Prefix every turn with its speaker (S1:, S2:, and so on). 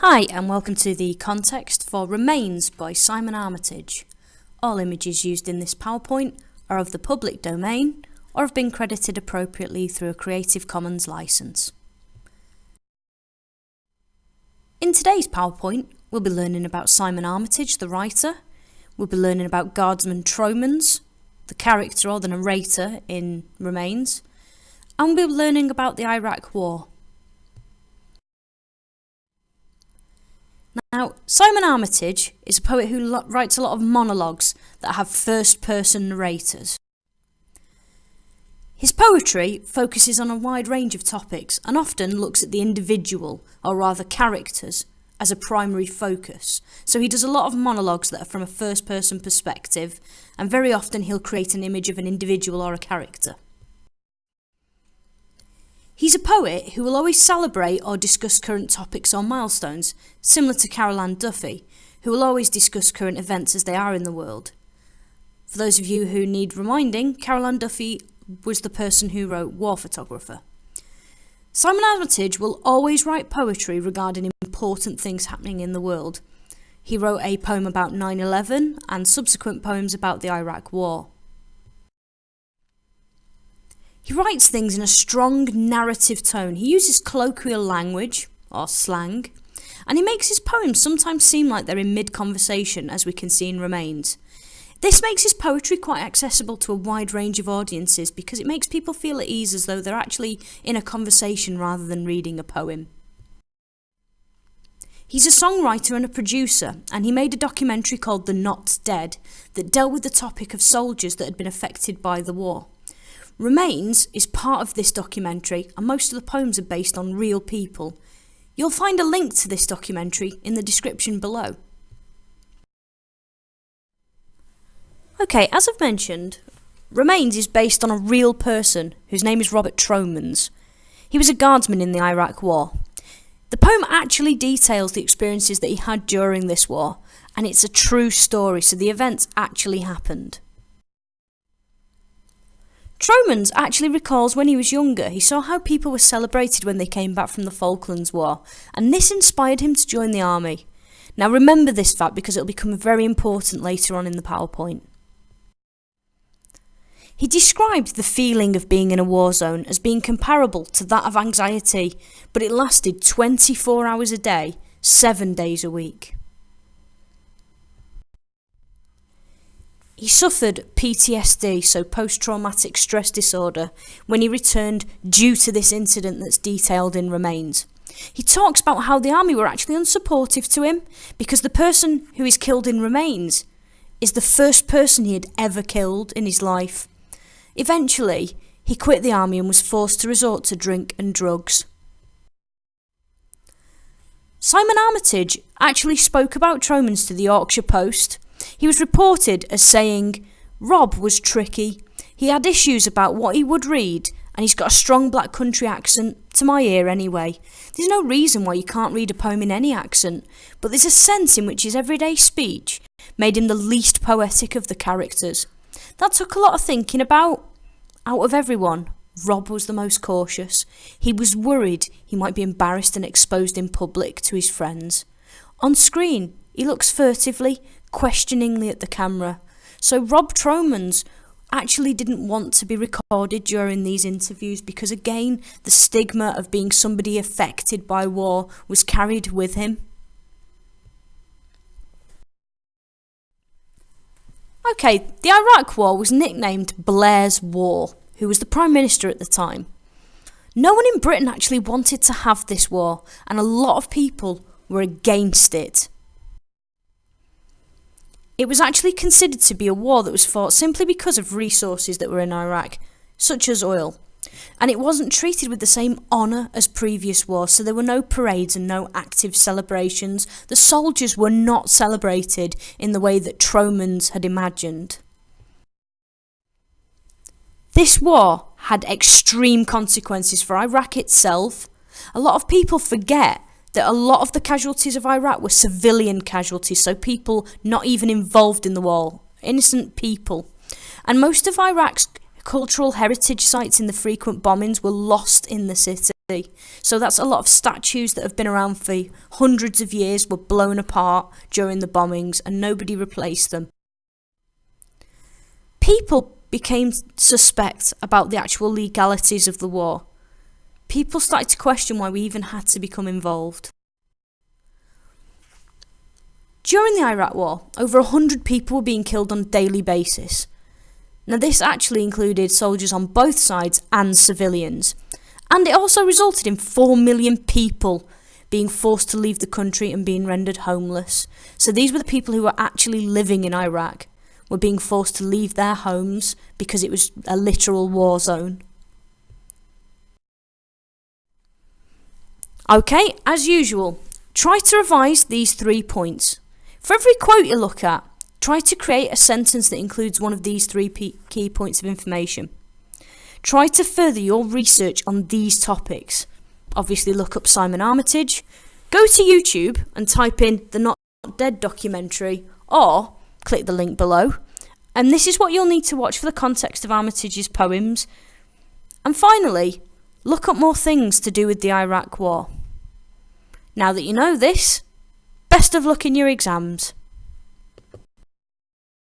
S1: Hi and welcome to the context for Remains by Simon Armitage. All images used in this PowerPoint are of the public domain or have been credited appropriately through a Creative Commons license. In today's PowerPoint, we'll be learning about Simon Armitage, the writer. We'll be learning about Guardsman Tromans, the character or the narrator in Remains. And we'll be learning about the Iraq War. Now, Simon Armitage is a poet who writes a lot of monologues that have first-person narrators. His poetry focuses on a wide range of topics and often looks at the individual, or rather characters, as a primary focus. So he does a lot of monologues that are from a first-person perspective, and very often he'll create an image of an individual or a character. He's a poet who will always celebrate or discuss current topics or milestones, similar to Carol Ann Duffy, who will always discuss current events as they are in the world. For those of you who need reminding, Carol Ann Duffy was the person who wrote War Photographer. Simon Armitage will always write poetry regarding important things happening in the world. He wrote a poem about 9/11 and subsequent poems about the Iraq War. He writes things in a strong narrative tone. He uses colloquial language, or slang, and he makes his poems sometimes seem like they're in mid-conversation, as we can see in Remains. This makes his poetry quite accessible to a wide range of audiences because it makes people feel at ease as though they're actually in a conversation rather than reading a poem. He's a songwriter and a producer, and he made a documentary called The Not Dead that dealt with the topic of soldiers that had been affected by the war. Remains is part of this documentary, and most of the poems are based on real people. You'll find a link to this documentary in the description below. Okay, as I've mentioned, Remains is based on a real person whose name is Robert Tromans. He was a guardsman in the Iraq War. The poem actually details the experiences that he had during this war, and it's a true story, so the events actually happened. Tromans actually recalls when he was younger, he saw how people were celebrated when they came back from the Falklands War, and this inspired him to join the army. Now remember this fact because it will become very important later on in the PowerPoint. He described the feeling of being in a war zone as being comparable to that of anxiety, but it lasted 24 hours a day, 7 days a week. He suffered PTSD, so post-traumatic stress disorder, when he returned due to this incident that's detailed in Remains. He talks about how the army were actually unsupportive to him because the person who is killed in Remains is the first person he had ever killed in his life. Eventually, he quit the army and was forced to resort to drink and drugs. Simon Armitage actually spoke about Tromans to the Yorkshire Post. He was reported as saying, "Rob was tricky. He had issues about what he would read, and he's got a strong black country accent, to my ear anyway. There's no reason why you can't read a poem in any accent, but there's a sense in which his everyday speech made him the least poetic of the characters. That took a lot of thinking about. Out of everyone, Rob was the most cautious. He was worried he might be embarrassed and exposed in public to his friends. On screen, he looks furtively, questioningly at the camera. So Rob Tromans actually didn't want to be recorded during these interviews because again, the stigma of being somebody affected by war was carried with him. Okay, the Iraq War was nicknamed Blair's War, who was the Prime Minister at the time. No one in Britain actually wanted to have this war, and a lot of people were against it. It was actually considered to be a war that was fought simply because of resources that were in Iraq, such as oil. And it wasn't treated with the same honour as previous wars, so there were no parades and no active celebrations. The soldiers were not celebrated in the way that Tromans had imagined. This war had extreme consequences for Iraq itself. A lot of people forget that a lot of the casualties of Iraq were civilian casualties, so people not even involved in the war, innocent people. And most of Iraq's cultural heritage sites in the frequent bombings were lost in the city. So that's a lot of statues that have been around for hundreds of years were blown apart during the bombings and nobody replaced them. People became suspect about the actual legalities of the war. People started to question why we even had to become involved. During the Iraq War, over 100 people were being killed on a daily basis. Now this actually included soldiers on both sides and civilians. And it also resulted in 4 million people being forced to leave the country and being rendered homeless. So these were the people who were actually living in Iraq, were being forced to leave their homes because it was a literal war zone. Okay, as usual, try to revise these 3 points. For every quote you look at, try to create a sentence that includes one of these 3 key points of information. Try to further your research on these topics. Obviously look up Simon Armitage, go to YouTube and type in the Not Dead documentary, or click the link below. And this is what you'll need to watch for the context of Armitage's poems. And finally, look up more things to do with the Iraq War. Now that you know this, best of luck in your exams.